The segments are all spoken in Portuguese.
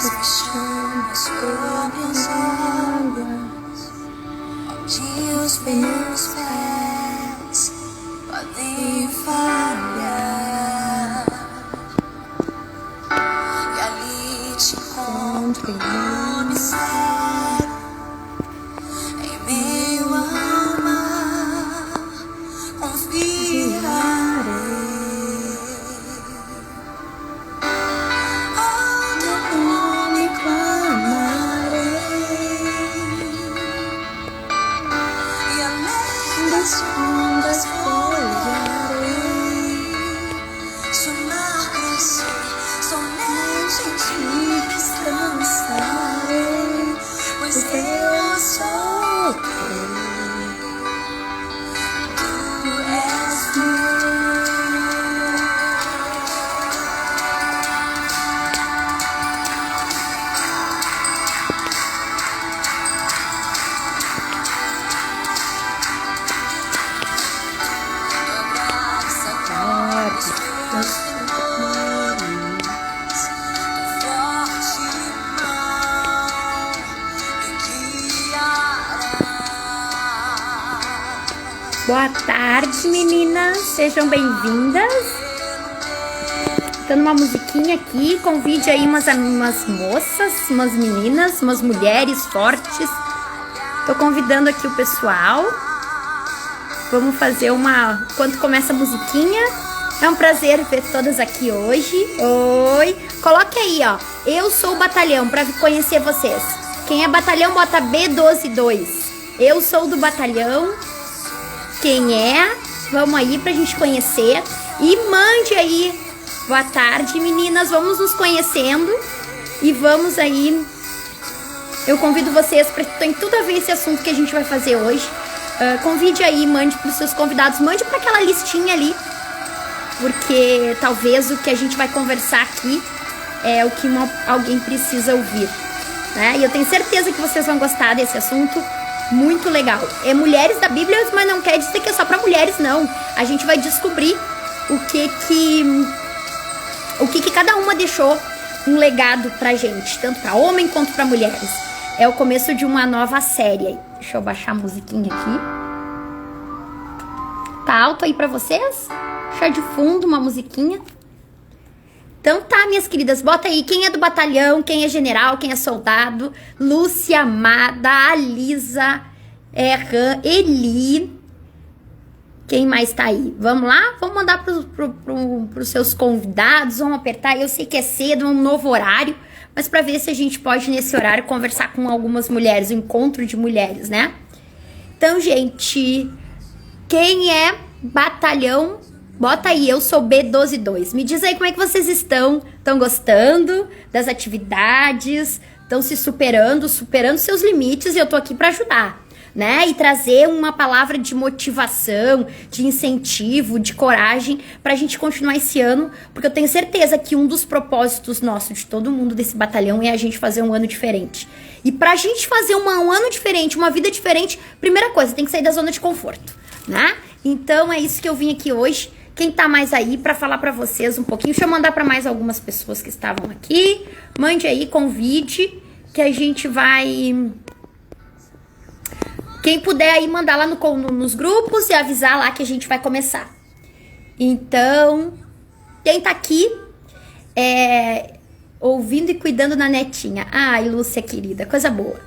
fechando as minhas águas, onde os meus pés podem falhar, e ali te encontro no mistério, em meio ao mar, confiarei. As ondas folharei, se o mar crescer, somente em ti descansarei, pois eu sou teu, tu és meu. Boa tarde, meninas, sejam bem-vindas. Dando uma musiquinha aqui, convide aí umas moças, umas meninas, umas mulheres fortes. Tô convidando aqui o pessoal. Vamos fazer quando começa a musiquinha. É um prazer ver todas aqui hoje. Oi, coloque aí, ó, eu sou o batalhão, pra conhecer vocês. Quem é batalhão, bota B122. Eu sou do batalhão. Quem é? Vamos aí pra gente conhecer. E mande aí. Boa tarde, meninas. Vamos nos conhecendo. E vamos aí. Eu convido vocês para tem tudo a ver esse assunto que a gente vai fazer hoje. Convide aí, mande pros seus convidados. Mande pra aquela listinha ali. Porque talvez o que a gente vai conversar aqui é o que alguém precisa ouvir, né? E eu tenho certeza que vocês vão gostar desse assunto. Muito legal. É mulheres da Bíblia, mas não quer dizer que é só para mulheres, não. A gente vai descobrir o que cada uma deixou um legado pra gente, tanto para homem quanto para mulheres. É o começo de uma nova série. Deixa eu baixar a musiquinha aqui. Tá alto aí para vocês? Deixar de fundo uma musiquinha. Então tá, minhas queridas, bota aí quem é do batalhão, quem é general, quem é soldado. Lúcia, Amada, Alisa, Erran, Eli. Quem mais tá aí? Vamos lá? Vamos mandar pros seus convidados, vamos apertar. Eu sei que é cedo, é um novo horário, mas pra ver se a gente pode, nesse horário, conversar com algumas mulheres, um encontro de mulheres, né? Então, gente, quem é batalhão... Bota aí, eu sou B122. Me diz aí como é que vocês estão. Estão gostando das atividades? Estão se superando seus limites, e eu tô aqui para ajudar, né? E trazer uma palavra de motivação, de incentivo, de coragem pra gente continuar esse ano, porque eu tenho certeza que um dos propósitos nossos, de todo mundo desse batalhão, é a gente fazer um ano diferente. E pra gente fazer um ano diferente, uma vida diferente, primeira coisa, tem que sair da zona de conforto, né? Então é isso que eu vim aqui hoje. Quem tá mais aí pra falar pra vocês um pouquinho? Deixa eu mandar pra mais algumas pessoas que estavam aqui. Mande aí, convide, que a gente vai... Quem puder aí mandar lá nos grupos e avisar lá que a gente vai começar. Então, quem tá aqui ouvindo e cuidando da netinha. Ai, Lúcia querida, coisa boa.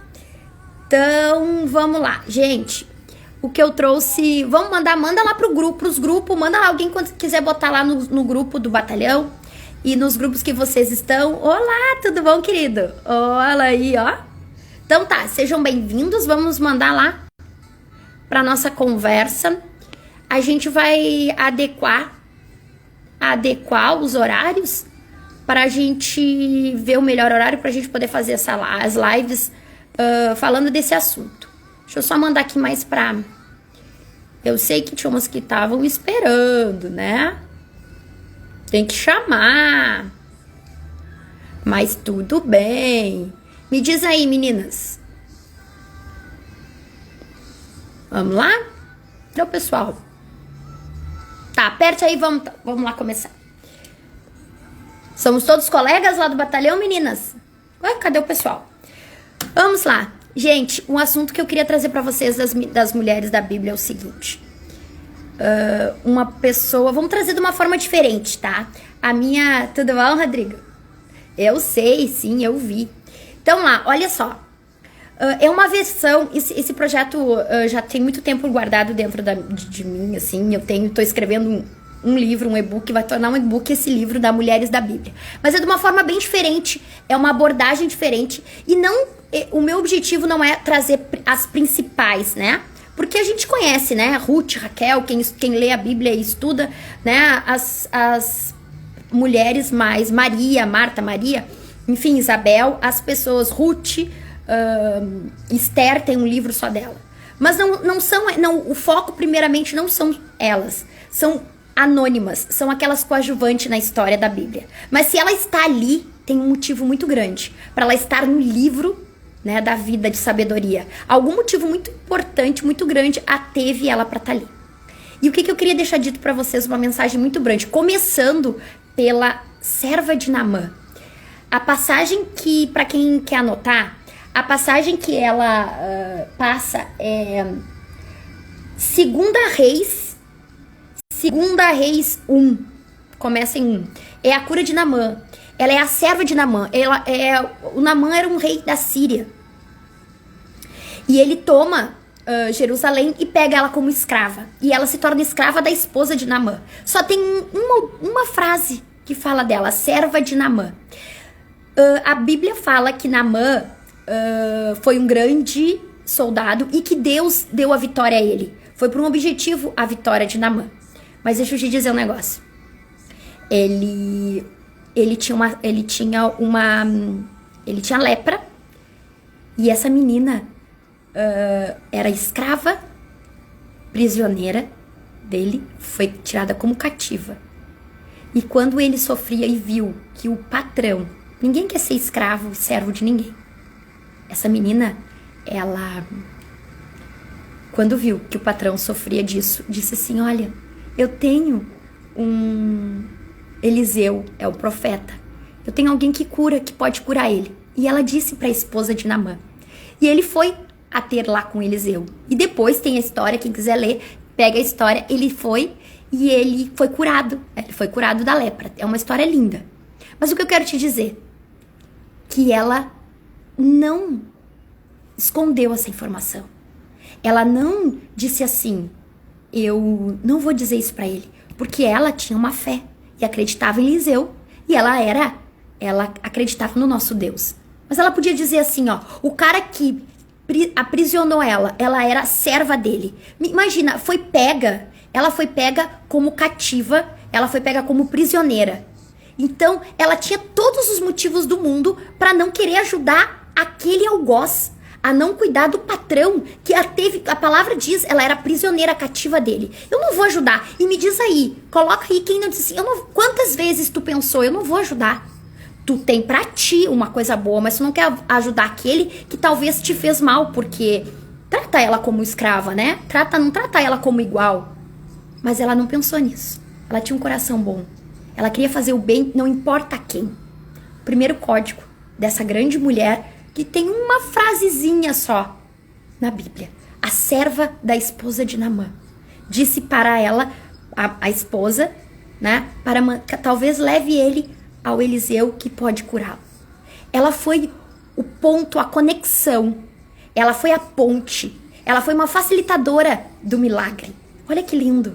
Então, vamos lá, gente. O que eu trouxe, manda lá pros grupos, manda lá alguém quando quiser botar lá no grupo do batalhão e nos grupos que vocês estão. Olá, tudo bom, querido? Olha aí, ó. Então tá, sejam bem-vindos, vamos mandar lá pra nossa conversa. A gente vai adequar os horários pra gente ver o melhor horário pra gente poder fazer as lives falando desse assunto. Deixa eu só mandar aqui mais pra... Eu sei que tinha umas que estavam esperando, né? Tem que chamar. Mas tudo bem. Me diz aí, meninas. Vamos lá? Então, pessoal. Tá, aperte aí, vamos lá começar. Somos todos colegas lá do batalhão, meninas? Ué, cadê o pessoal? Vamos lá. Gente, um assunto que eu queria trazer pra vocês das mulheres da Bíblia é o seguinte. Uma pessoa... Vamos trazer de uma forma diferente, tá? A minha... Tudo bom, Rodrigo? Eu sei, sim, eu vi. Então lá, olha só. É uma versão... Esse projeto já tem muito tempo guardado dentro de mim, assim. Tô escrevendo um livro, um e-book, vai tornar um e-book esse livro da Mulheres da Bíblia. Mas é de uma forma bem diferente, é uma abordagem diferente. E não, o meu objetivo não é trazer as principais, né? Porque a gente conhece, né? Ruth, Raquel, quem lê a Bíblia e estuda, né? As mulheres mais, Maria, Marta, Maria, enfim, Isabel, as pessoas, Ruth, Esther tem um livro só dela. Mas o foco primeiramente não são elas, são anônimas, são aquelas coadjuvantes na história da Bíblia. Mas se ela está ali, tem um motivo muito grande para ela estar no livro, né, da vida de sabedoria. Algum motivo muito importante, muito grande, teve ela para estar ali. E o que eu queria deixar dito para vocês, uma mensagem muito grande, começando pela serva de Naamã. A passagem que, para quem quer anotar, a passagem que ela passa é 2 Reis 1, começa em 1. É a cura de Naamã. Ela é a serva de Naamã. O Naamã era um rei da Síria. E ele toma Jerusalém e pega ela como escrava. E ela se torna escrava da esposa de Naamã. Só tem uma frase que fala dela, serva de Naamã. A Bíblia fala que Naamã foi um grande soldado e que Deus deu a vitória a ele. Foi por um objetivo a vitória de Naamã. Mas deixa eu te dizer um negócio. Ele tinha lepra. E essa menina era escrava, prisioneira dele, foi tirada como cativa. E quando ele sofria e viu que o patrão... Ninguém quer ser escravo e servo de ninguém. Essa menina, quando viu que o patrão sofria disso, disse assim, olha, eu tenho um Eliseu, é o profeta. Eu tenho alguém que pode curar ele. E ela disse para a esposa de Naamã. E ele foi a ter lá com Eliseu. E depois tem a história, quem quiser ler, pega a história. Ele foi e ele foi curado. Ele foi curado da lepra. É uma história linda. Mas o que eu quero te dizer? Que ela não escondeu essa informação. Ela não disse assim, eu não vou dizer isso pra ele. Porque ela tinha uma fé e acreditava em Eliseu. E ela acreditava no nosso Deus. Mas ela podia dizer assim, ó, o cara que aprisionou ela era serva dele. Imagina, ela foi pega como cativa, ela foi pega como prisioneira. Então, ela tinha todos os motivos do mundo para não querer ajudar aquele algoz, a não cuidar do patrão, que a palavra diz, ela era prisioneira cativa dele. Eu não vou ajudar. E me diz aí, coloca aí quem não disse assim, quantas vezes tu pensou, eu não vou ajudar. Tu tem pra ti uma coisa boa, mas tu não quer ajudar aquele que talvez te fez mal, porque trata ela como escrava, né? Não trata ela como igual. Mas ela não pensou nisso. Ela tinha um coração bom. Ela queria fazer o bem, não importa quem. O primeiro código dessa grande mulher, que tem uma frasezinha só na Bíblia. A serva da esposa de Naamã. Disse para ela, a esposa, né? Talvez leve ele ao Eliseu que pode curá-lo. Ela foi o ponto, a conexão. Ela foi a ponte. Ela foi uma facilitadora do milagre. Olha que lindo.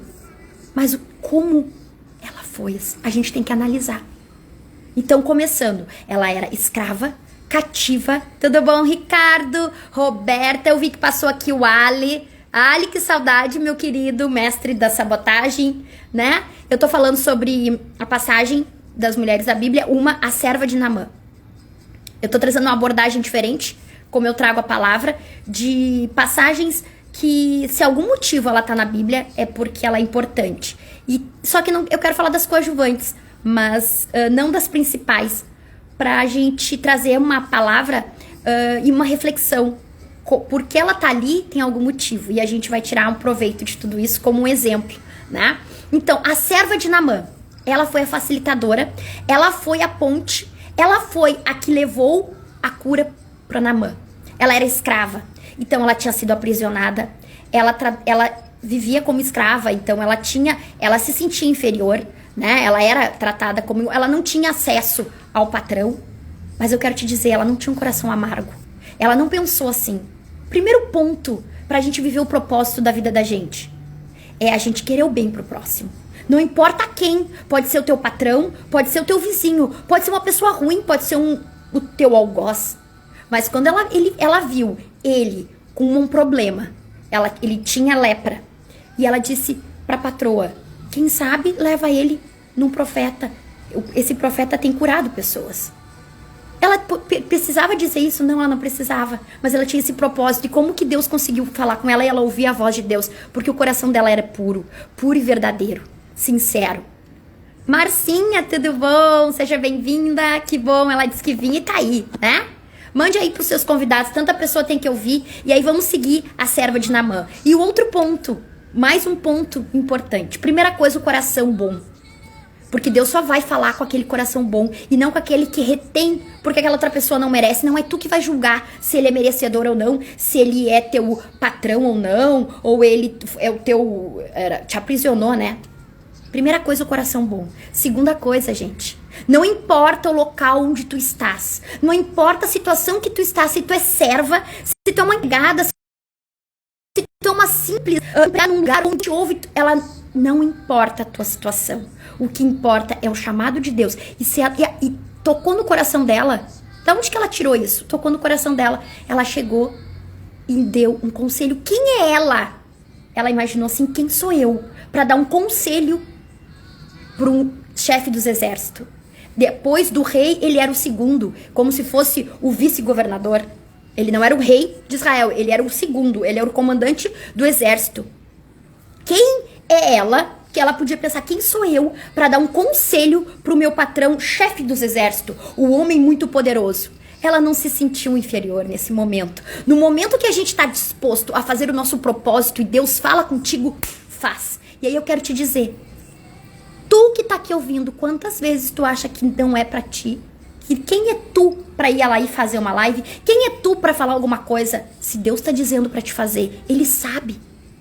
Mas como ela foi? A gente tem que analisar. Então, começando, ela era escrava, cativa. Tudo bom, Ricardo? Roberta, eu vi que passou aqui o Ali. Ali, que saudade, meu querido mestre da sabotagem, né? Eu tô falando sobre a passagem das mulheres da Bíblia, a serva de Naamã. Eu tô trazendo uma abordagem diferente, como eu trago a palavra, de passagens que, se algum motivo ela tá na Bíblia, é porque ela é importante. Só que eu quero falar das coadjuvantes, mas não das principais, pra gente trazer uma palavra e uma reflexão. Porque ela tá ali, tem algum motivo, e a gente vai tirar um proveito de tudo isso como um exemplo, né? Então, a serva de Naamã, ela foi a facilitadora, ela foi a ponte, ela foi a que levou a cura para Naamã. Ela era escrava, então ela tinha sido aprisionada, ela vivia como escrava, então ela se sentia inferior, né? Ela era tratada como, ela não tinha acesso ao patrão, mas eu quero te dizer, ela não tinha um coração amargo. Ela não pensou assim. Primeiro ponto pra gente viver o propósito da vida da gente é a gente querer o bem pro próximo. Não importa quem, pode ser o teu patrão, pode ser o teu vizinho, pode ser uma pessoa ruim, pode ser o teu algoz. Mas quando ela viu ele com um problema, ele tinha lepra, e ela disse pra patroa, quem sabe leva ele num profeta, esse profeta tem curado pessoas. Ela precisava dizer isso? Não, ela não precisava, mas ela tinha esse propósito, e como que Deus conseguiu falar com ela e ela ouvia a voz de Deus? Porque o coração dela era puro e verdadeiro, sincero. Marcinha, tudo bom? Seja bem-vinda, que bom, ela disse que vinha e tá aí, né? Mande aí pros seus convidados, tanta pessoa tem que ouvir, e aí vamos seguir a serva de Naamã. E o outro ponto, mais um ponto importante. Primeira coisa, o coração bom. Porque Deus só vai falar com aquele coração bom e não com aquele que retém, porque aquela outra pessoa não merece. Não é tu que vai julgar se ele é merecedor ou não, se ele é teu patrão ou não, ou ele é o teu... te aprisionou, né? Primeira coisa, o coração bom. Segunda coisa, gente, não importa o local onde tu estás, não importa a situação que tu estás, se tu é serva, se tu é uma empregada, se tu é uma simples, num lugar onde te ouve, ela não importa a tua situação. O que importa é o chamado de Deus. E tocou no coração dela. Da onde que ela tirou isso? Tocou no coração dela. Ela chegou e deu um conselho. Quem é ela? Ela imaginou assim, quem sou eu? Para dar um conselho para um chefe dos exércitos. Depois do rei, ele era o segundo, como se fosse o vice-governador. Ele não era o rei de Israel, ele era o segundo, ele era o comandante do exército. Quem é ela, que ela podia pensar, quem sou eu para dar um conselho pro meu patrão, chefe dos exércitos, o homem muito poderoso? Ela não se sentiu inferior nesse momento. No momento que a gente está disposto a fazer o nosso propósito e Deus fala contigo, faz. E aí eu quero te dizer, tu que tá aqui ouvindo, quantas vezes tu acha que não é pra ti? Que quem é tu pra ir lá e fazer uma live? Quem é tu pra falar alguma coisa? Se Deus tá dizendo pra te fazer, Ele sabe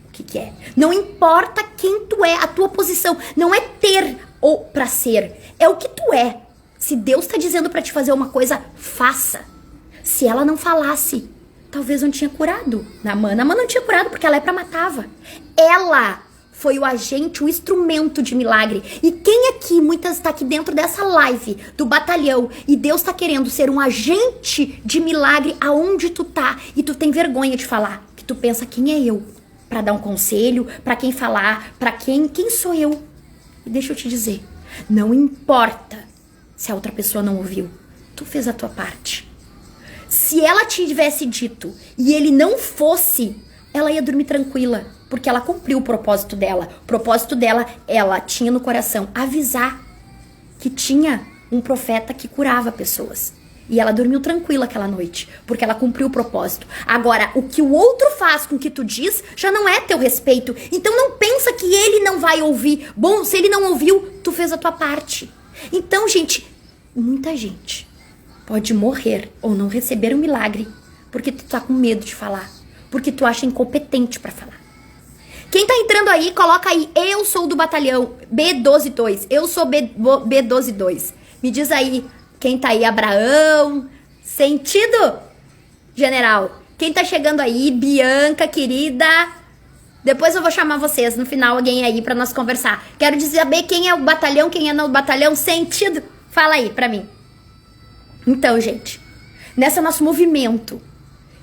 o que é. Não importa quem tu é, a tua posição. Não é ter ou pra ser. É o que tu é. Se Deus tá dizendo pra te fazer uma coisa, faça. Se ela não falasse, talvez não tinha curado. Naamã não tinha curado porque a lepra matava. Ela foi o agente, o instrumento de milagre. E quem aqui, muitas está aqui dentro dessa live do batalhão, e Deus está querendo ser um agente de milagre aonde tu tá, e tu tem vergonha de falar, que tu pensa, quem é eu? Para dar um conselho, para quem falar, para quem sou eu? E deixa eu te dizer, não importa se a outra pessoa não ouviu, tu fez a tua parte. Se ela tivesse dito e ele não fosse, ela ia dormir tranquila, porque ela cumpriu o propósito dela. O propósito dela, ela tinha no coração avisar que tinha um profeta que curava pessoas. E ela dormiu tranquila aquela noite, porque ela cumpriu o propósito. Agora, o que o outro faz com o que tu diz, já não é teu respeito. Então não pensa que ele não vai ouvir. Bom, se ele não ouviu, tu fez a tua parte. Então, gente, muita gente pode morrer ou não receber um milagre, porque tu tá com medo de falar, porque tu acha incompetente pra falar. Quem tá entrando aí, coloca aí, eu sou do batalhão B122, eu sou B122. Me diz aí, quem tá aí, Abraão, sentido, general? Quem tá chegando aí, Bianca, querida? Depois eu vou chamar vocês, no final, alguém aí pra nós conversar. Quero saber quem é o batalhão, quem é não o batalhão, sentido? Fala aí pra mim. Então, gente, nesse nosso movimento,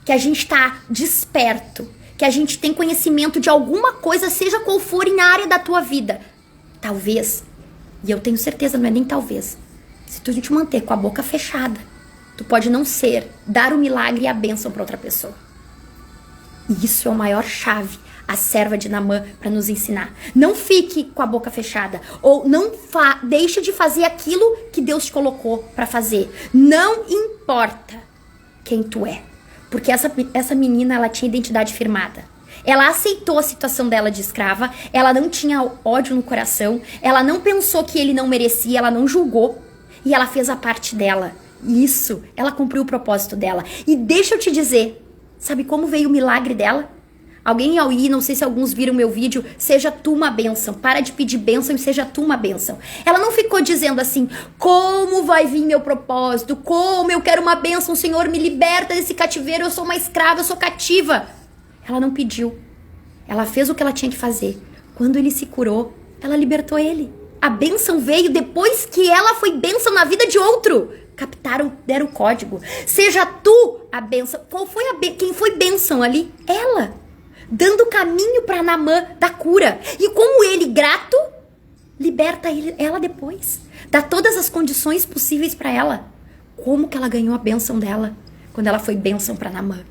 que a gente tá desperto, que a gente tem conhecimento de alguma coisa, seja qual for na área da tua vida. Talvez, e eu tenho certeza, não é nem talvez, se tu te manter com a boca fechada, tu pode não dar o milagre e a bênção para outra pessoa. E isso é a maior chave, a serva de Naamã, para nos ensinar. Não fique com a boca fechada, ou não deixe de fazer aquilo que Deus te colocou para fazer. Não importa quem tu é. Porque essa menina, ela tinha identidade firmada. Ela aceitou a situação dela de escrava, ela não tinha ódio no coração, ela não pensou que ele não merecia, ela não julgou, e ela fez a parte dela. Isso, ela cumpriu o propósito dela. E deixa eu te dizer, sabe como veio o milagre dela? Alguém ao ir, não sei se alguns viram meu vídeo, seja tu uma bênção. Para de pedir bênção e seja tu uma bênção. Ela não ficou dizendo assim, como vai vir meu propósito? Como eu quero uma bênção, Senhor, me liberta desse cativeiro, eu sou uma escrava, eu sou cativa. Ela não pediu. Ela fez o que ela tinha que fazer. Quando ele se curou, ela libertou ele. A bênção veio depois que ela foi bênção na vida de outro. Captaram, deram o código. Seja tu a bênção. Qual foi quem foi bênção ali? Ela. Dando caminho para Naamã da cura. E como ele, grato, liberta ela depois. Dá todas as condições possíveis para ela. Como que ela ganhou a bênção dela quando ela foi bênção para Naamã?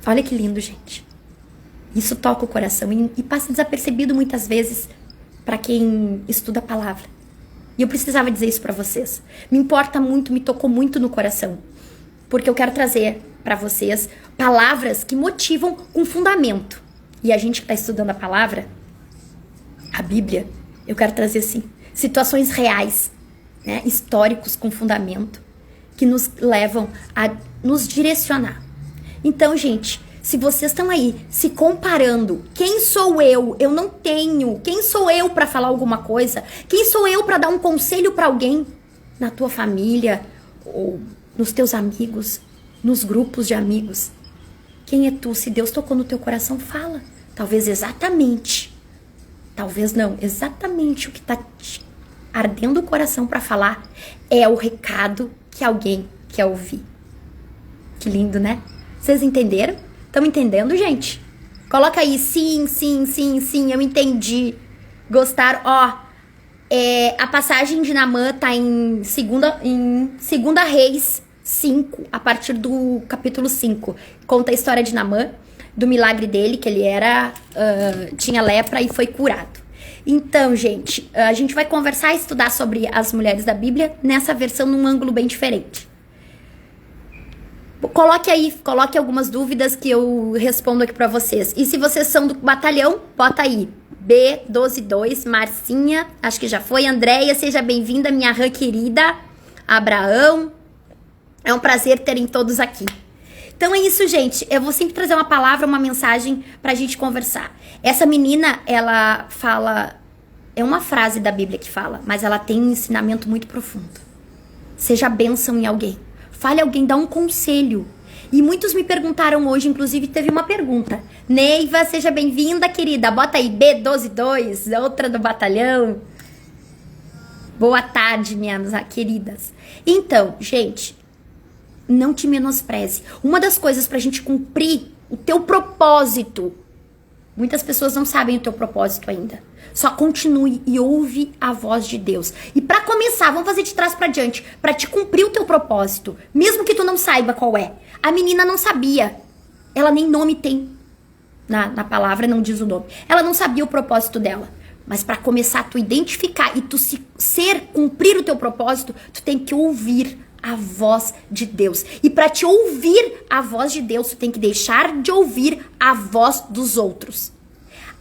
Olha que lindo, gente. Isso toca o coração e passa desapercebido muitas vezes para quem estuda a palavra. E eu precisava dizer isso para vocês. Me importa muito, me tocou muito no coração. Porque eu quero trazer para vocês palavras que motivam com fundamento. E a gente que está estudando a palavra, a Bíblia, eu quero trazer assim, situações reais, né, históricos com fundamento, que nos levam a nos direcionar. Então, gente, se vocês estão aí se comparando, quem sou eu? Eu não tenho. Quem sou eu para falar alguma coisa? Quem sou eu para dar um conselho para alguém na tua família ou nos teus amigos, nos grupos de amigos? Quem é tu? Se Deus tocou no teu coração, fala. Talvez exatamente, talvez não, exatamente o que está ardendo o coração para falar é o recado que alguém quer ouvir. Que lindo, né? Vocês entenderam? Estão entendendo, gente? Coloca aí, sim, eu entendi. Gostaram? Ó, a passagem de Naamã tá em Segunda Reis 5, a partir do capítulo 5. Conta a história de Naamã, do milagre dele, que ele tinha lepra e foi curado. Então, gente, a gente vai conversar e estudar sobre as mulheres da Bíblia nessa versão num ângulo bem diferente. Coloque algumas dúvidas que eu respondo aqui pra vocês. E se vocês são do batalhão, bota aí. B122, Marcinha, acho que já foi. Andréia, seja bem-vinda, minha rã querida. Abraão, é um prazer terem todos aqui. Então é isso, gente. Eu vou sempre trazer uma palavra, uma mensagem pra gente conversar. Essa menina, ela fala... É uma frase da Bíblia que fala, mas ela tem um ensinamento muito profundo. Seja bênção em alguém. Fale alguém, dá um conselho. E muitos me perguntaram hoje, inclusive teve uma pergunta. Neiva, seja bem-vinda, querida. Bota aí, B122, outra do batalhão. Boa tarde, minhas queridas. Então, gente, não te menospreze. Uma das coisas pra gente cumprir o teu propósito, muitas pessoas não sabem o teu propósito ainda. Só continue e ouve a voz de Deus. E pra começar, vamos fazer de trás pra diante, pra te cumprir o teu propósito, mesmo que tu não saiba qual é. A menina não sabia. Ela nem nome tem. Na palavra não diz o nome. Ela não sabia o propósito dela. Mas pra começar, tu identificar e tu cumprir o teu propósito, tu tem que ouvir a voz de Deus. E pra te ouvir a voz de Deus, tu tem que deixar de ouvir a voz dos outros.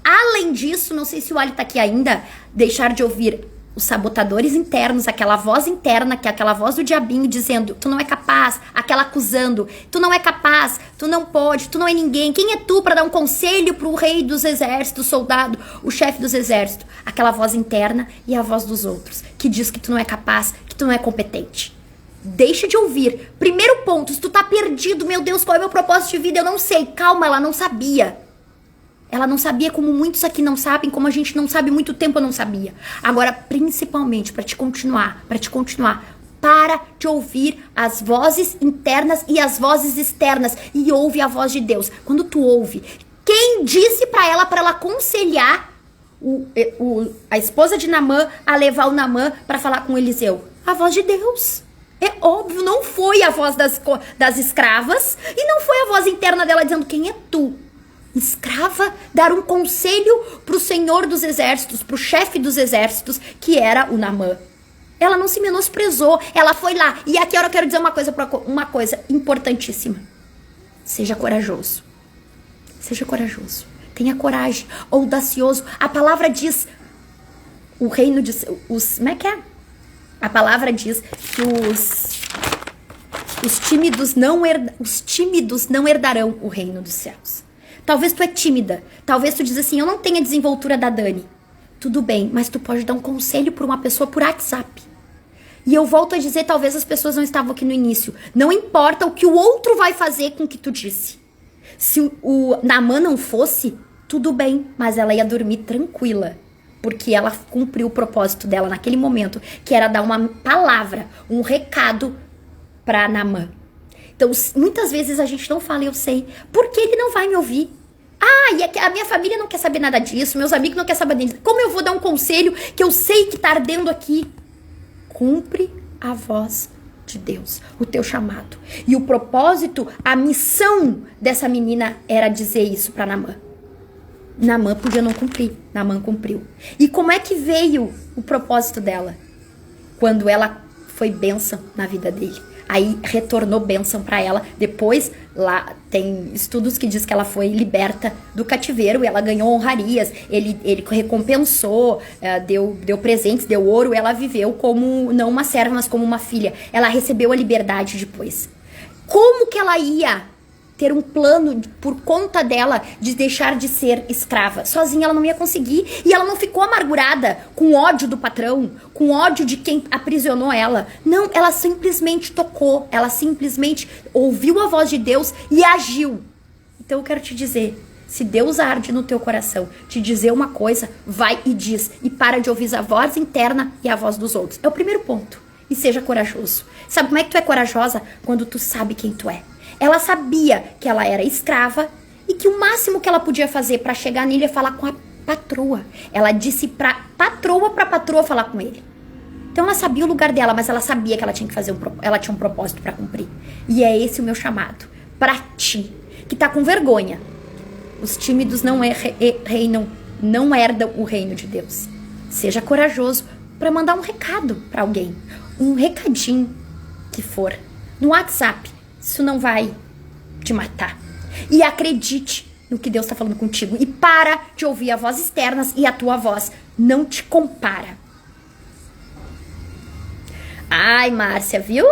Além disso, não sei se o Ali tá aqui ainda, deixar de ouvir os sabotadores internos, aquela voz interna, que é aquela voz do diabinho dizendo, tu não é capaz, aquela acusando, tu não é capaz, tu não pode, tu não é ninguém, quem é tu para dar um conselho pro rei dos exércitos, soldado, o chefe dos exércitos? Aquela voz interna e a voz dos outros, que diz que tu não é capaz, que tu não é competente. Deixa de ouvir. Primeiro ponto, se tu tá perdido, meu Deus, qual é o meu propósito de vida? Eu não sei. Calma, ela não sabia. Ela não sabia, como muitos aqui não sabem, como a gente não sabe, muito tempo eu não sabia. Agora, principalmente, para te continuar, para de ouvir as vozes internas e as vozes externas e ouve a voz de Deus. Quando tu ouve, quem disse para ela aconselhar a esposa de Naamã a levar o Naamã para falar com Eliseu? A voz de Deus. É óbvio, não foi a voz das escravas e não foi a voz interna dela dizendo, quem é tu? Escrava, dar um conselho pro Senhor dos Exércitos, pro chefe dos exércitos, que era o Naamã. Ela não se menosprezou, ela foi lá. E aqui eu quero dizer uma coisa importantíssima. Seja corajoso. Seja corajoso. Tenha coragem, audacioso. A palavra diz, o reino diz, como é que é? A palavra diz que Os tímidos não herdarão o reino dos céus. Talvez tu é tímida. Talvez tu diz assim, eu não tenho a desenvoltura da Dani. Tudo bem, mas tu pode dar um conselho para uma pessoa por WhatsApp. E eu volto a dizer, talvez as pessoas não estavam aqui no início. Não importa o que o outro vai fazer com o que tu disse. Se o Naamã não fosse, tudo bem, mas ela ia dormir tranquila. Porque ela cumpriu o propósito dela naquele momento, que era dar uma palavra, um recado para Naamã. Então, muitas vezes a gente não fala, eu sei, porque ele não vai me ouvir. Ah, e a minha família não quer saber nada disso, meus amigos não querem saber disso. Como eu vou dar um conselho que eu sei que tá ardendo aqui? Cumpre a voz de Deus, o teu chamado. E o propósito, a missão dessa menina era dizer isso para Naamã. Naamã podia não cumprir, Naamã cumpriu. E como é que veio o propósito dela? Quando ela foi bênção na vida dele. Aí retornou bênção para ela. Depois, lá tem estudos que diz que ela foi liberta do cativeiro e ela ganhou honrarias. Ele recompensou, deu presentes, deu ouro. Ela viveu como, não uma serva, mas como uma filha. Ela recebeu a liberdade depois. Como que ela ia ter um plano por conta dela de deixar de ser escrava? Sozinha ela não ia conseguir. E ela não ficou amargurada com ódio do patrão, com ódio de quem aprisionou ela. Não, ela simplesmente tocou, ela simplesmente ouviu a voz de Deus e agiu. Então eu quero te dizer, se Deus arde no teu coração te dizer uma coisa, vai e diz. E para de ouvir a voz interna e a voz dos outros. É o primeiro ponto. E seja corajoso. Sabe como é que tu é corajosa? Quando tu sabe quem tu é. Ela sabia que ela era escrava e que o máximo que ela podia fazer para chegar nele é falar com a patroa. Ela disse pra patroa falar com ele. Então ela sabia o lugar dela, mas ela sabia que ela tinha que fazer ela tinha um propósito para cumprir. E é esse o meu chamado para ti, que tá com vergonha. Os tímidos não herdam o reino de Deus. Seja corajoso para mandar um recado para alguém, um recadinho que for no WhatsApp. Isso não vai te matar. E acredite no que Deus está falando contigo. E para de ouvir a voz externas e a tua voz. Não te compara. Ai, Márcia, viu?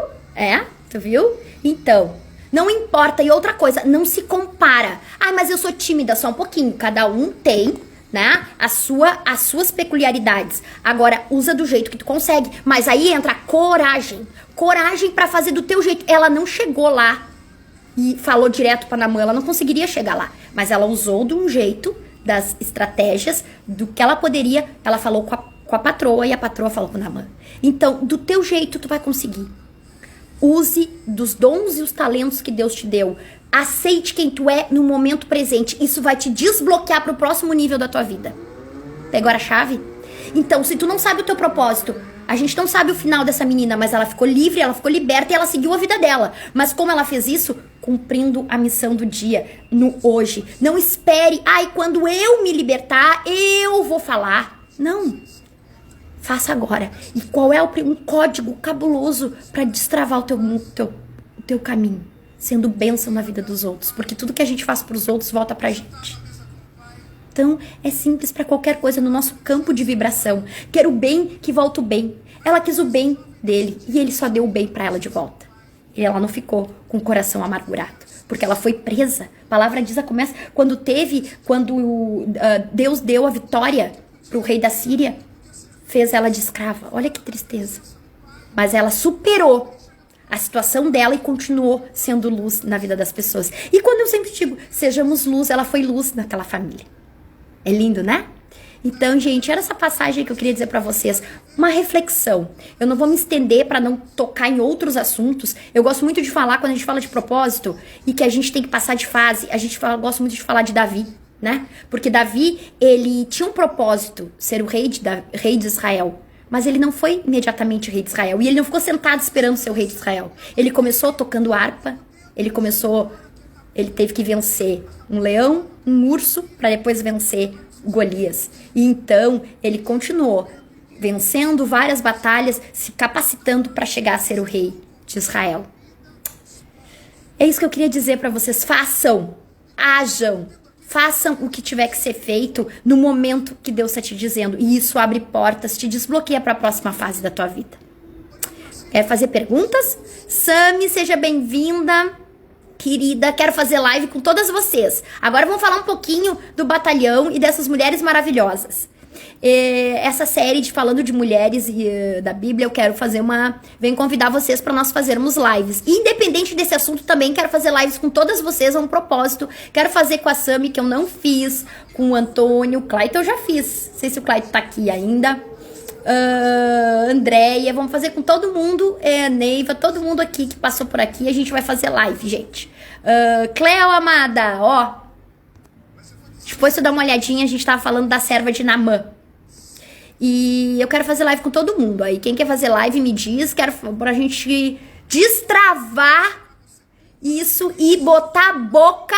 Tu viu? Então, não importa. E outra coisa, não se compara. Ai, mas eu sou tímida, só um pouquinho. Cada um tem, né, as suas peculiaridades. Agora, usa do jeito que tu consegue. Mas aí entra a coragem. Coragem pra fazer do teu jeito. Ela não chegou lá e falou direto pra Naamã. Ela não conseguiria chegar lá. Mas ela usou de um jeito, das estratégias, do que ela poderia. Ela falou com a patroa e a patroa falou com Naamã. Então, do teu jeito tu vai conseguir. Use dos dons e os talentos que Deus te deu. Aceite quem tu é no momento presente. Isso vai te desbloquear pro próximo nível da tua vida. Pegou a chave? Então, se tu não sabe o teu propósito, a gente não sabe o final dessa menina, mas ela ficou livre, ela ficou liberta e ela seguiu a vida dela. Mas como ela fez isso? Cumprindo a missão do dia, no hoje. Não espere, quando eu me libertar, eu vou falar. Não. Faça agora. E qual é um código cabuloso para destravar o teu caminho? Sendo bênção na vida dos outros. Porque tudo que a gente faz pros outros volta pra gente. Então, é simples para qualquer coisa no nosso campo de vibração. Quero o bem que volta o bem. Ela quis o bem dele e ele só deu o bem para ela de volta. E ela não ficou com o coração amargurado, porque ela foi presa. A palavra diz, começa quando Deus deu a vitória pro rei da Síria, fez ela de escrava. Olha que tristeza. Mas ela superou a situação dela e continuou sendo luz na vida das pessoas. E quando eu sempre digo, sejamos luz, ela foi luz naquela família. É lindo, né? Então, gente, era essa passagem que eu queria dizer pra vocês. Uma reflexão. Eu não vou me estender pra não tocar em outros assuntos. Eu gosto muito de falar, quando a gente fala de propósito, e que a gente tem que passar de fase, gosto muito de falar de Davi, né? Porque Davi, ele tinha um propósito, ser o rei de Israel. Mas ele não foi imediatamente o rei de Israel. E ele não ficou sentado esperando ser o rei de Israel. Ele começou tocando harpa, ele teve que vencer um leão, um urso, para depois vencer Golias. E então ele continuou vencendo várias batalhas, se capacitando para chegar a ser o rei de Israel. É isso que eu queria dizer para vocês. Façam, ajam, façam o que tiver que ser feito no momento que Deus está te dizendo. E isso abre portas, te desbloqueia para a próxima fase da tua vida. Quer fazer perguntas? Sami, seja bem-vinda. Querida, quero fazer live com todas vocês. Agora vamos falar um pouquinho do batalhão e dessas mulheres maravilhosas. Essa série de falando de mulheres e da Bíblia, eu quero fazer venho convidar vocês para nós fazermos lives. Independente desse assunto, também quero fazer lives com todas vocês, a um propósito. Quero fazer com a Sami, que eu não fiz, com o Antônio, o Clayton eu já fiz. Não sei se o Clayton tá aqui ainda. Andréia, vamos fazer com todo mundo, Neiva, todo mundo aqui que passou por aqui, a gente vai fazer live, gente. Cleo, amada, ó, depois você dá uma olhadinha, a gente tava falando da serva de Naamã, e eu quero fazer live com todo mundo, aí quem quer fazer live me diz, quero pra gente destravar isso e botar a boca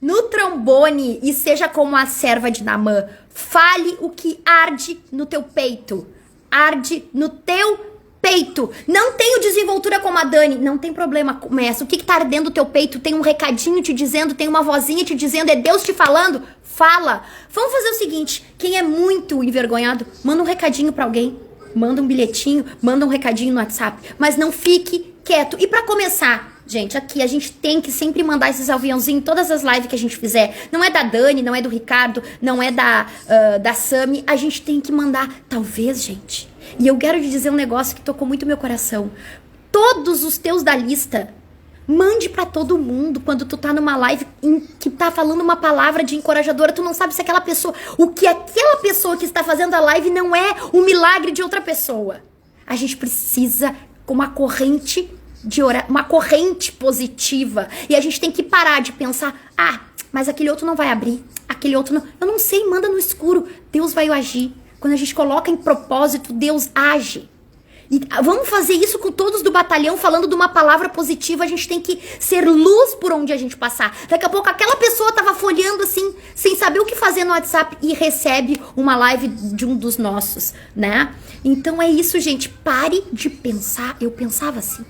no trombone e seja como a serva de Naamã. Fale o que arde no teu peito. Arde no teu peito. Não tenho desenvoltura como a Dani. Não tem problema, começa. O que tá ardendo no teu peito? Tem um recadinho te dizendo, tem uma vozinha te dizendo, é Deus te falando? Fala. Vamos fazer o seguinte, quem é muito envergonhado, manda um recadinho pra alguém. Manda um bilhetinho, manda um recadinho no WhatsApp. Mas não fique quieto. E pra começar... Gente, aqui a gente tem que sempre mandar esses aviãozinhos em todas as lives que a gente fizer. Não é da Dani, não é do Ricardo, não é da Sami. A gente tem que mandar, talvez, gente. E eu quero te dizer um negócio que tocou muito meu coração. Todos os teus da lista, mande pra todo mundo quando tu tá numa live que tá falando uma palavra de encorajadora. Tu não sabe se aquela pessoa, o que aquela pessoa que está fazendo a live não é o milagre de outra pessoa. A gente precisa com uma corrente uma corrente positiva. E a gente tem que parar de pensar, mas aquele outro não vai abrir, aquele outro não. Eu não sei, manda no escuro. Deus vai agir. Quando a gente coloca em propósito, Deus age. E vamos fazer isso com todos do batalhão, falando de uma palavra positiva. A gente tem que ser luz por onde a gente passar. Daqui a pouco aquela pessoa tava folheando assim, sem saber o que fazer no WhatsApp e recebe uma live de um dos nossos, né? Então é isso, gente. Pare de pensar. Eu pensava assim.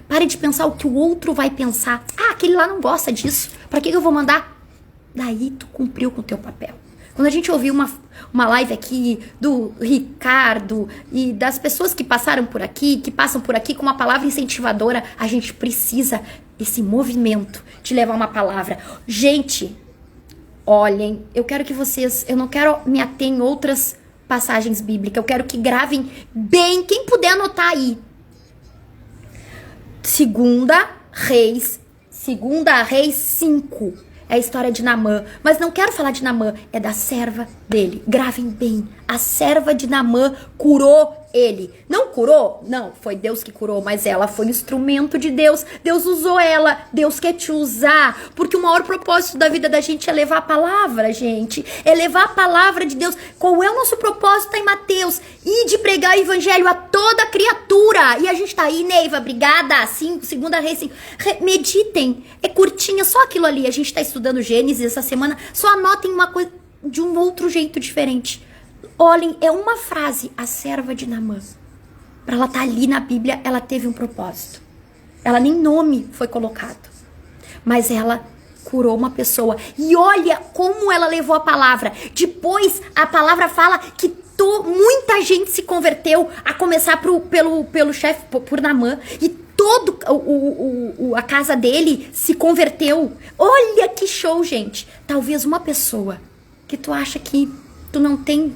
Pare de pensar o que o outro vai pensar. Aquele lá não gosta disso. Pra que eu vou mandar? Daí tu cumpriu com o teu papel. Quando a gente ouviu uma live aqui do Ricardo e das pessoas que passaram por aqui, que passam por aqui com uma palavra incentivadora, a gente precisa desse movimento de levar uma palavra. Gente, olhem, eu quero que vocês... Eu não quero me ater em outras passagens bíblicas. Eu quero que gravem bem. Quem puder anotar aí. Segunda Reis 5. É a história de Naamã. Mas não quero falar de Naamã, é da serva dele. Gravem bem. A serva de Naamã curou ele. Não curou? Não, foi Deus que curou, mas ela foi um instrumento de Deus. Deus usou ela. Deus quer te usar. Porque o maior propósito da vida da gente é levar a palavra, gente. É levar a palavra de Deus. Qual é o nosso propósito? Tá em Mateus. E de pregar o evangelho a toda criatura. E a gente tá aí, Neiva, obrigada. 5, segunda Reis 5. Meditem. É curtinha, só aquilo ali. A gente tá estudando Gênesis essa semana. Só anotem uma coisa de um outro jeito diferente. Olhem, é uma frase, a serva de Naamã. Para ela estar ali na Bíblia, ela teve um propósito. Ela nem nome foi colocado. Mas ela curou uma pessoa. E olha como ela levou a palavra. Depois, a palavra fala que muita gente se converteu, a começar pelo chefe, por Naamã. E todo a casa dele se converteu. Olha que show, gente. Talvez uma pessoa que tu acha que tu não tem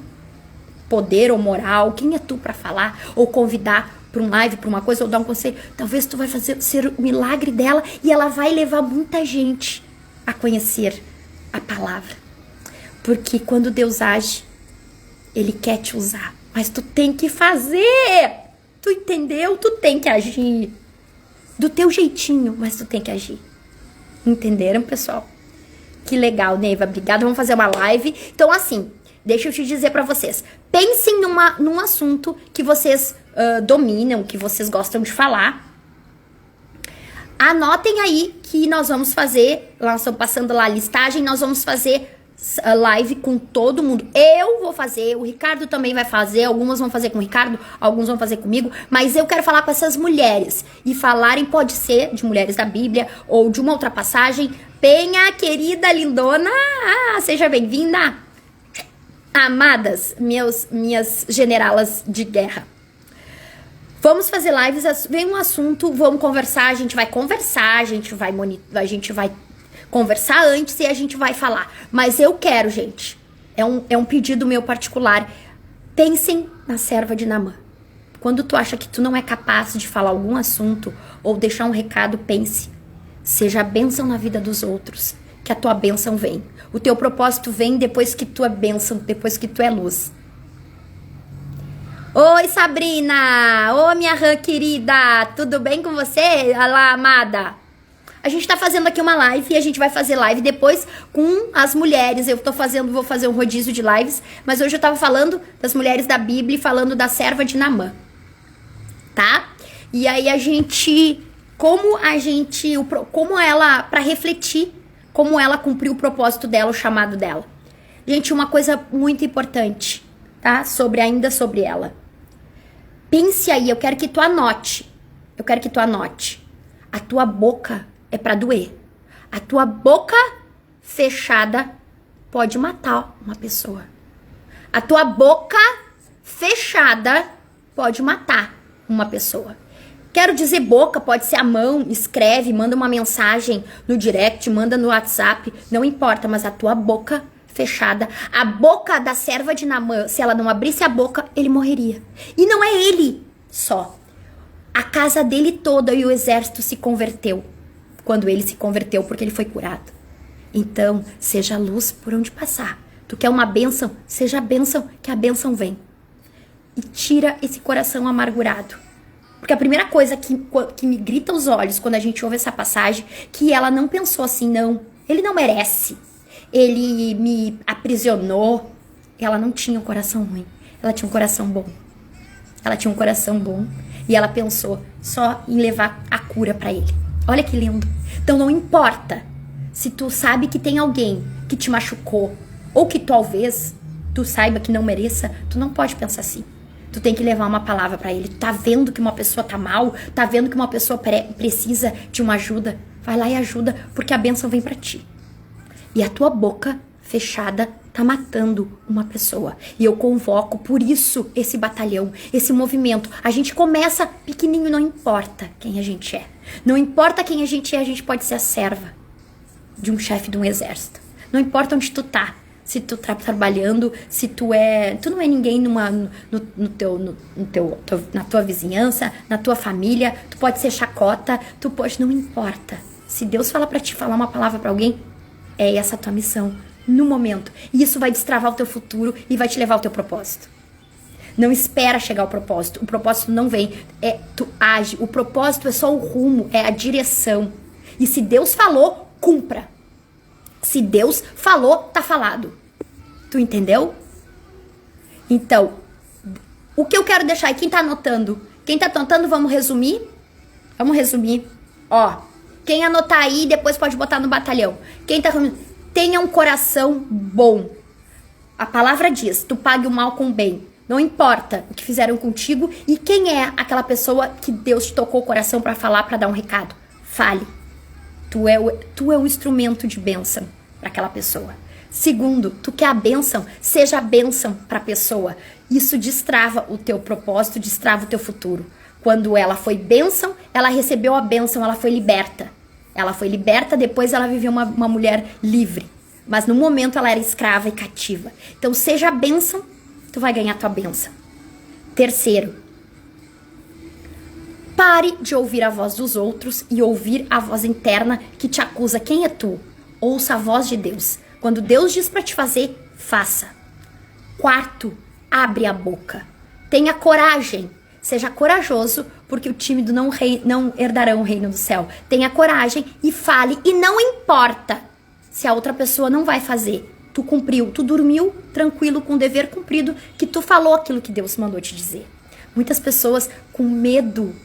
poder ou moral, quem é tu para falar ou convidar para um live, para uma coisa ou dar um conselho, talvez tu vai ser o milagre dela e ela vai levar muita gente a conhecer a palavra. Porque quando Deus age, Ele quer te usar, mas tu tem que fazer. Tu entendeu? Tu tem que agir do teu jeitinho, mas tu tem que agir. Entenderam, pessoal? Que legal, Neiva, obrigada. Vamos fazer uma live. Então, assim, deixa eu te dizer pra vocês. Pensem num assunto que vocês dominam, que vocês gostam de falar. Anotem aí que nós vamos fazer, nós estamos passando lá a listagem, nós vamos fazer live com todo mundo. Eu vou fazer, o Ricardo também vai fazer, algumas vão fazer com o Ricardo, alguns vão fazer comigo, mas eu quero falar com essas mulheres. E falarem pode ser de mulheres da Bíblia ou de uma outra passagem. Penha, querida, lindona, seja bem-vinda. Amadas, minhas generalas de guerra. Vamos fazer lives, vem um assunto, vamos conversar, a gente vai conversar, a gente vai conversar antes e a gente vai falar. Mas eu quero, gente, é um pedido meu particular, pensem na serva de Naamã. Quando tu acha que tu não é capaz de falar algum assunto ou deixar um recado, pense. Seja a bênção na vida dos outros, que a tua bênção vem. O teu propósito vem depois que tu é bênção, depois que tu é luz. Oi, Sabrina! Ô, minha rã querida! Tudo bem com você? Olá, amada! A gente tá fazendo aqui uma live e a gente vai fazer live depois com as mulheres. Vou fazer um rodízio de lives, mas hoje eu tava falando das mulheres da Bíblia e falando da serva de Naamã, tá? E aí como ela, pra refletir, como ela cumpriu o propósito dela, o chamado dela. Gente, uma coisa muito importante, tá? Ainda sobre ela. Pense aí, eu quero que tu anote. A tua boca é pra doer. A tua boca fechada pode matar uma pessoa. A tua boca fechada pode matar uma pessoa. Quero dizer boca, pode ser a mão, escreve, manda uma mensagem no direct, manda no WhatsApp, não importa, mas a tua boca fechada, a boca da serva de Naamã, se ela não abrisse a boca, ele morreria. E não é ele só. A casa dele toda e o exército se converteu. Quando ele se converteu, porque ele foi curado. Então, seja luz por onde passar. Tu quer uma bênção? Seja a bênção, que a bênção vem. E tira esse coração amargurado. Porque a primeira coisa que me grita aos olhos quando a gente ouve essa passagem, que ela não pensou assim, não, ele não merece. Ele me aprisionou. Ela não tinha um coração ruim. Ela tinha um coração bom. E ela pensou só em levar a cura pra ele. Olha que lindo. Então não importa se tu sabe que tem alguém que te machucou ou que talvez tu saiba que não mereça, tu não pode pensar assim. Tu tem que levar uma palavra pra ele. Tu tá vendo que uma pessoa tá mal, tá vendo que uma pessoa precisa de uma ajuda, vai lá e ajuda, porque a bênção vem pra ti. E a tua boca fechada tá matando uma pessoa. E eu convoco, por isso, esse batalhão, esse movimento. A gente começa pequenininho, não importa quem a gente é. Não importa quem a gente pode ser a serva de um chefe de um exército. Não importa onde tu tá. Se tu tá trabalhando, se tu não é ninguém na tua vizinhança, na tua família, tu pode ser chacota, não importa. Se Deus fala pra te falar uma palavra pra alguém, é essa a tua missão, no momento. E isso vai destravar o teu futuro e vai te levar ao teu propósito. Não espera chegar ao propósito. O propósito não vem. Tu age. O propósito é só o rumo, é a direção. E se Deus falou, cumpra. Se Deus falou, tá falado. Tu entendeu? Então, o que eu quero deixar aí, quem tá anotando, vamos resumir? Ó, quem anotar aí, depois pode botar no batalhão. Tenha um coração bom. A palavra diz, tu pague o mal com o bem. Não importa o que fizeram contigo e quem é aquela pessoa que Deus te tocou o coração pra falar, pra dar um recado. Fale. Tu é o instrumento de bênção para aquela pessoa. Segundo, tu quer a bênção, seja a bênção para a pessoa. Isso destrava o teu propósito, destrava o teu futuro. Quando ela foi bênção, ela recebeu a bênção, ela foi liberta. Depois ela viveu uma mulher livre. Mas no momento ela era escrava e cativa. Então seja a bênção, tu vai ganhar a tua bênção. Terceiro, pare de ouvir a voz dos outros e ouvir a voz interna que te acusa. Quem é tu? Ouça a voz de Deus. Quando Deus diz pra te fazer, faça. Quarto, abre a boca. Tenha coragem. Seja corajoso, porque o tímido não herdarão o reino do céu. Tenha coragem e fale. E não importa se a outra pessoa não vai fazer. Tu cumpriu, tu dormiu tranquilo com o dever cumprido, que tu falou aquilo que Deus mandou te dizer. Muitas pessoas com medo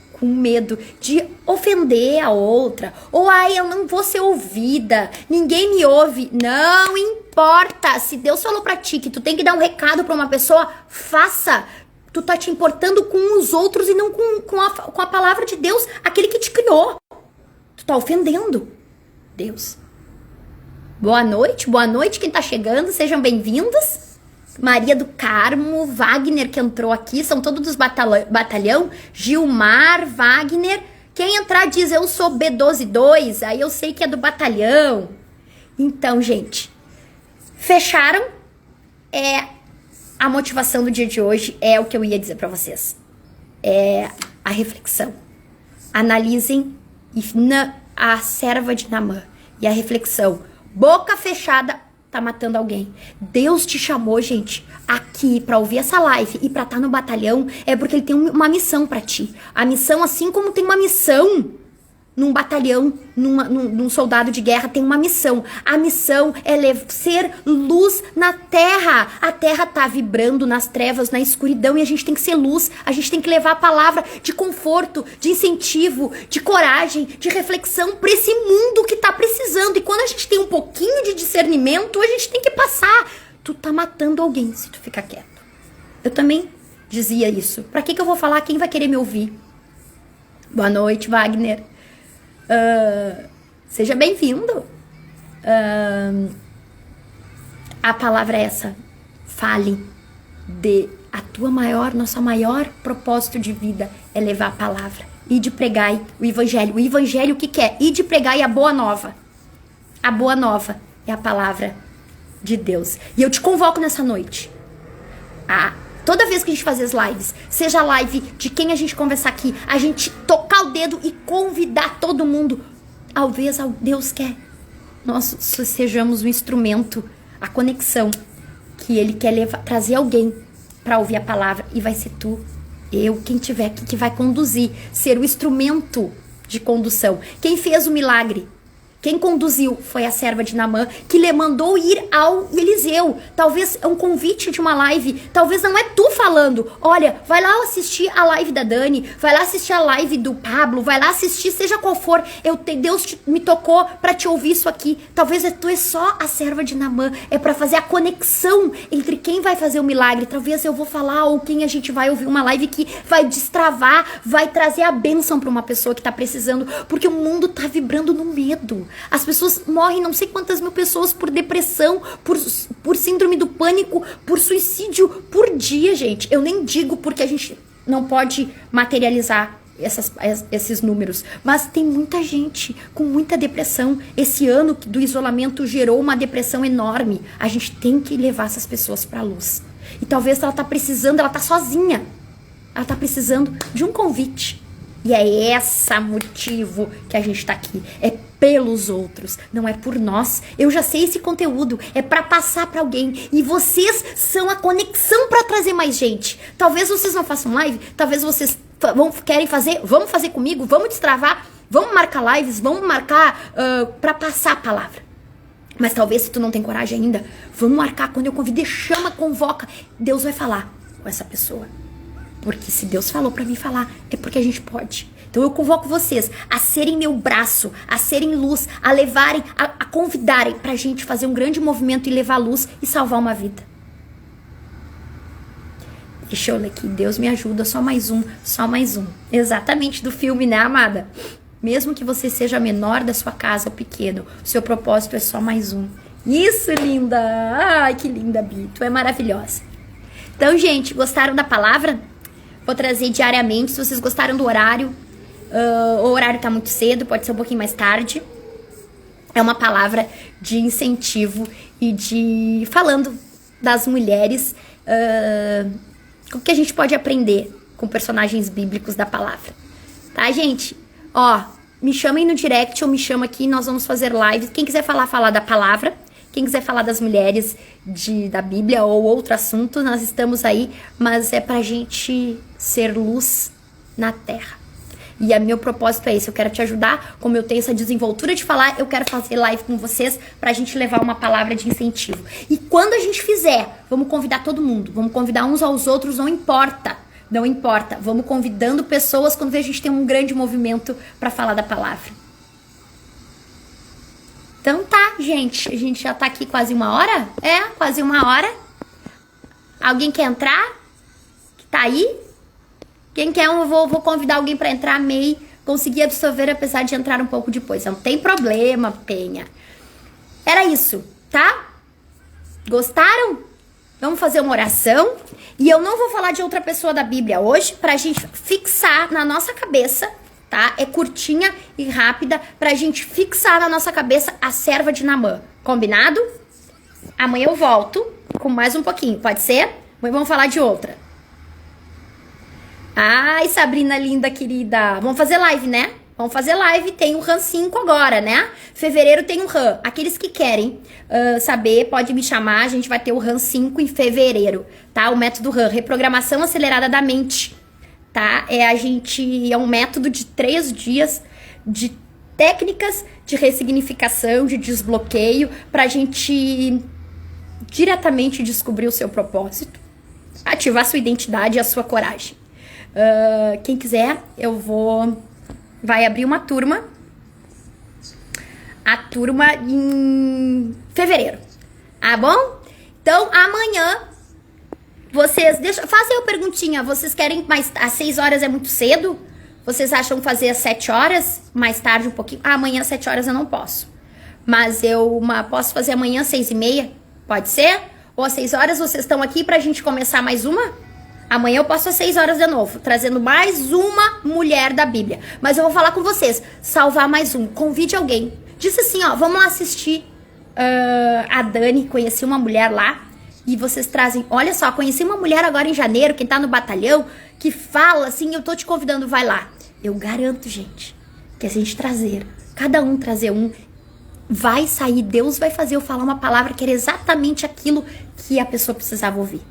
de ofender a outra. Ou, eu não vou ser ouvida, ninguém me ouve. Não importa. Se Deus falou pra ti que tu tem que dar um recado pra uma pessoa, faça. Tu tá te importando com os outros e não com a palavra de Deus, aquele que te criou. Tu tá ofendendo Deus. Boa noite quem tá chegando, sejam bem-vindos. Maria do Carmo, Wagner que entrou aqui, são todos dos batalhão, Gilmar, Wagner. Quem entrar diz eu sou B122, aí eu sei que é do batalhão. Então, gente, fecharam? A motivação do dia de hoje é o que eu ia dizer pra vocês. É a reflexão. Analisem a serva de Naamã e a reflexão. Boca fechada tá matando alguém. Deus te chamou, gente, aqui pra ouvir essa live e pra estar no batalhão é porque ele tem uma missão pra ti. A missão, assim como tem uma missão num batalhão, num soldado de guerra, tem uma missão. A missão é ser luz na terra. A terra tá vibrando nas trevas, na escuridão, e a gente tem que ser luz. A gente tem que levar a palavra de conforto, de incentivo, de coragem, de reflexão pra esse mundo que tá precisando. E quando a gente tem um pouquinho de discernimento, a gente tem que passar. Tu tá matando alguém se tu ficar quieto. Eu também dizia isso. Pra que eu vou falar? Quem vai querer me ouvir? Boa noite, Wagner. Seja bem-vindo. A palavra é essa. Fale de nosso maior propósito de vida é levar a palavra e de pregar o evangelho. O evangelho o que é? E de pregar a boa nova. A boa nova é a palavra de Deus. E eu te convoco nessa noite. Toda vez que a gente fazer as lives, seja a live de quem a gente conversar aqui, a gente tocar o dedo e convidar todo mundo. Talvez Deus quer nós sejamos um instrumento, a conexão, que Ele quer trazer alguém para ouvir a palavra. E vai ser tu, eu, quem tiver aqui que vai conduzir, ser o instrumento de condução. Quem fez o milagre? Quem conduziu foi a serva de Naamã, que lhe mandou ir ao Eliseu. Talvez é um convite de uma live. Talvez não é tu falando. Olha, vai lá assistir a live da Dani. Vai lá assistir a live do Pablo. Vai lá assistir, seja qual for. Deus me tocou pra te ouvir isso aqui. Talvez tu é só a serva de Naamã. É pra fazer a conexão entre quem vai fazer o milagre. Talvez eu vou falar ou quem a gente vai ouvir uma live que vai destravar, vai trazer a bênção pra uma pessoa que tá precisando. Porque o mundo tá vibrando no medo. As pessoas morrem, não sei quantas mil pessoas por depressão, por síndrome do pânico, por suicídio por dia, gente. Eu nem digo porque a gente não pode materializar esses números. Mas tem muita gente com muita depressão. Esse ano do isolamento gerou uma depressão enorme. A gente tem que levar essas pessoas pra luz. E talvez ela tá precisando, ela tá sozinha. Ela tá precisando de um convite. E é esse motivo que a gente tá aqui. É pelos outros, não é por nós. Eu já sei esse conteúdo, é pra passar pra alguém. E vocês são a conexão pra trazer mais gente. Talvez vocês não façam live, talvez vocês querem fazer, vamos fazer comigo, vamos destravar, vamos marcar lives, vamos marcar pra passar a palavra. Mas talvez se tu não tem coragem ainda, vamos marcar quando eu convidei, chama, convoca. Deus vai falar com essa pessoa. Porque se Deus falou pra mim falar, é porque a gente pode. Então eu convoco vocês a serem meu braço, a serem luz, a levarem, a convidarem pra gente fazer um grande movimento e levar luz e salvar uma vida. Deixa eu ler aqui, Deus me ajuda, só mais um. Exatamente do filme, né, amada? Mesmo que você seja menor da sua casa ou pequeno, o seu propósito é só mais um. Isso, linda! Ai, que linda, Bi, tu é maravilhosa. Então, gente, gostaram da palavra? Vou trazer diariamente, se vocês gostaram do horário, o horário tá muito cedo, pode ser um pouquinho mais tarde. É uma palavra de incentivo e de... falando das mulheres, o que a gente pode aprender com personagens bíblicos da palavra. Tá, gente? Ó, me chamem no direct ou me chama aqui, nós vamos fazer lives. Quem quiser falar da palavra. Quem quiser falar das mulheres da Bíblia ou outro assunto, nós estamos aí, mas é pra gente ser luz na terra. E meu propósito é esse, eu quero te ajudar, como eu tenho essa desenvoltura de falar, eu quero fazer live com vocês pra gente levar uma palavra de incentivo. E quando a gente fizer, vamos convidar todo mundo, vamos convidar uns aos outros, não importa, vamos convidando pessoas quando a gente tem um grande movimento pra falar da palavra. Então tá, gente, a gente já tá aqui quase 1 hora? Quase 1 hora. Alguém quer entrar? Que tá aí? Quem quer eu vou convidar alguém pra entrar, amei. Consegui absorver apesar de entrar um pouco depois. Não tem problema, Penha. Era isso, tá? Gostaram? Vamos fazer uma oração. E eu não vou falar de outra pessoa da Bíblia hoje, pra gente fixar na nossa cabeça, tá? É curtinha e rápida, pra gente fixar na nossa cabeça a serva de Naamã. Combinado? Amanhã eu volto com mais um pouquinho, pode ser? Mas vamos falar de outra. Ai, Sabrina linda, querida. Vamos fazer live, né? Vamos fazer live. Tem o RAM 5 agora, né? Fevereiro tem o RAM. Aqueles que querem saber, pode me chamar. A gente vai ter o RAM 5 em fevereiro, tá? O método RAM, reprogramação acelerada da mente, tá? É um método de 3 dias de técnicas de ressignificação, de desbloqueio, pra gente diretamente descobrir o seu propósito, ativar sua identidade e a sua coragem. Quem quiser, vai abrir uma turma, a turma em fevereiro, tá bom? Então, amanhã, façam uma perguntinha, vocês querem às 6 horas é muito cedo? Vocês acham fazer às 7 horas? Mais tarde um pouquinho? Amanhã às 7 horas eu não posso, mas eu posso fazer amanhã às 6h30, pode ser? Ou às 6 horas vocês estão aqui pra gente começar mais uma? Amanhã eu passo às 6 horas de novo, trazendo mais uma mulher da Bíblia. Mas eu vou falar com vocês, salvar mais um. Convide alguém. Disse assim, ó, vamos lá assistir a Dani, conheci uma mulher lá. E vocês trazem, olha só, conheci uma mulher agora em janeiro, quem tá no batalhão, que fala assim, eu tô te convidando, vai lá. Eu garanto, gente, que se a gente trazer, cada um trazer um, vai sair, Deus vai fazer eu falar uma palavra que era exatamente aquilo que a pessoa precisava ouvir.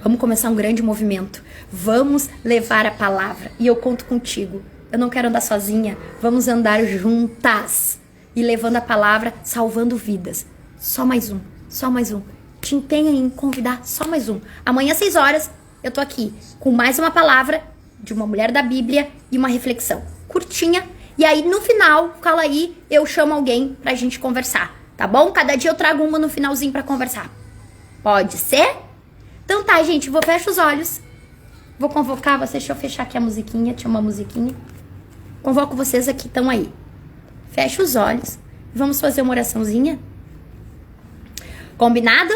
Vamos começar um grande movimento. Vamos levar a palavra. E eu conto contigo. Eu não quero andar sozinha. Vamos andar juntas. E levando a palavra, salvando vidas. Só mais um. Só mais um. Te empenha em convidar só mais um. Amanhã às 6 horas, eu tô aqui com mais uma palavra de uma mulher da Bíblia e uma reflexão curtinha. E aí, no final, cala aí, eu chamo alguém pra gente conversar. Tá bom? Cada dia eu trago uma no finalzinho pra conversar. Pode ser? Então tá, gente, fecha os olhos. Vou convocar vocês, deixa eu fechar aqui a musiquinha, tinha uma musiquinha. Convoco vocês aqui, estão aí. Fecha os olhos. Vamos fazer uma oraçãozinha. Combinado?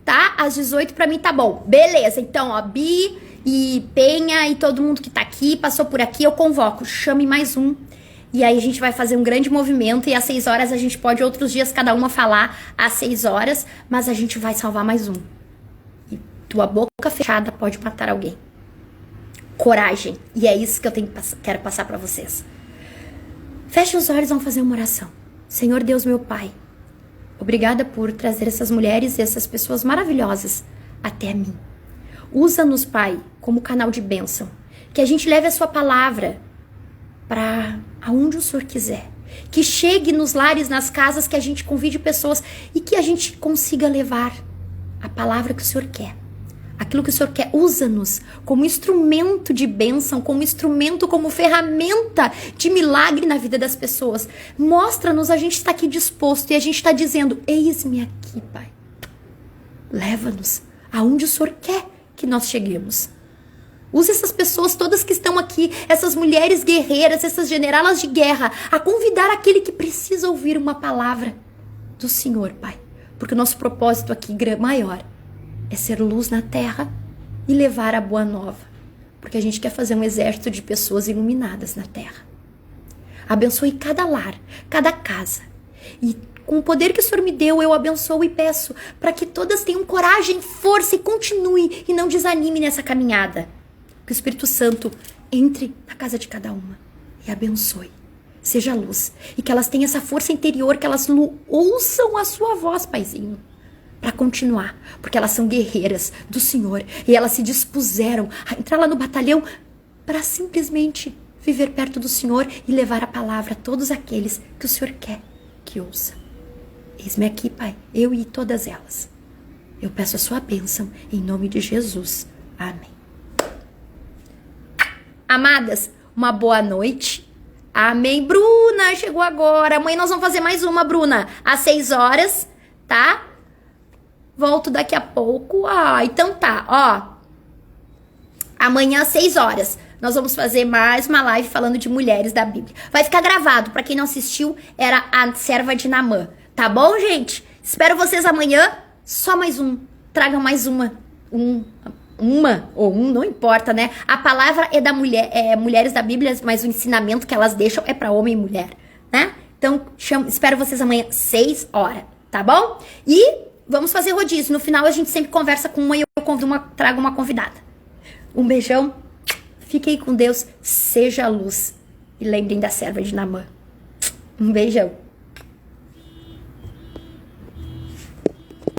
Tá? Às 18 pra mim tá bom. Beleza, então, ó, Bi e Penha e todo mundo que tá aqui, passou por aqui, eu convoco. Chame mais um. E aí a gente vai fazer um grande movimento e às 6 horas a gente pode outros dias cada uma falar às 6 horas, mas a gente vai salvar mais um. Tua boca fechada pode matar alguém. Coragem. E é isso que eu quero passar pra vocês. Feche os olhos, vamos fazer uma oração. Senhor Deus, meu Pai, obrigada por trazer essas mulheres e essas pessoas maravilhosas até mim. Usa-nos, Pai, como canal de bênção. Que a gente leve a sua palavra para aonde o Senhor quiser. Que chegue nos lares, nas casas, que a gente convide pessoas e que a gente consiga levar a palavra que o Senhor quer. Aquilo que o Senhor quer, usa-nos como instrumento de bênção, como instrumento, como ferramenta de milagre na vida das pessoas. Mostra-nos, a gente está aqui disposto e a gente está dizendo, eis-me aqui, Pai. Leva-nos aonde o Senhor quer que nós cheguemos. Usa essas pessoas todas que estão aqui, essas mulheres guerreiras, essas generalas de guerra, a convidar aquele que precisa ouvir uma palavra do Senhor, Pai. Porque o nosso propósito aqui maior é ser luz na terra e levar a boa nova. Porque a gente quer fazer um exército de pessoas iluminadas na terra. Abençoe cada lar, cada casa. E com o poder que o Senhor me deu, eu abençoo e peço para que todas tenham coragem, força e continue e não desanime nessa caminhada. Que o Espírito Santo entre na casa de cada uma e abençoe. Seja luz. E que elas tenham essa força interior, que elas ouçam a sua voz, Paizinho. Para continuar, porque elas são guerreiras do Senhor e elas se dispuseram a entrar lá no batalhão para simplesmente viver perto do Senhor e levar a palavra a todos aqueles que o Senhor quer que ouça. Eis-me aqui, Pai, eu e todas elas. Eu peço a sua bênção em nome de Jesus. Amém. Amadas, uma boa noite. Amém. Bruna, chegou agora. Amanhã nós vamos fazer mais uma, Bruna, às 6 horas, tá? Volto daqui a pouco. Então tá, ó. Amanhã às 6 horas nós vamos fazer mais uma live falando de mulheres da Bíblia. Vai ficar gravado, pra quem não assistiu, era a serva de Naamã. Tá bom, gente? Espero vocês amanhã. Só mais um. traga mais uma ou um, não importa, né? A palavra é da mulher, mulheres da Bíblia, mas o ensinamento que elas deixam é para homem e mulher, né? Então, espero vocês amanhã 6 horas, tá bom? E vamos fazer rodízio. No final a gente sempre conversa com uma e eu trago uma convidada. Um beijão, fiquem com Deus, seja a luz. E lembrem da serva de Naamã. Um beijão.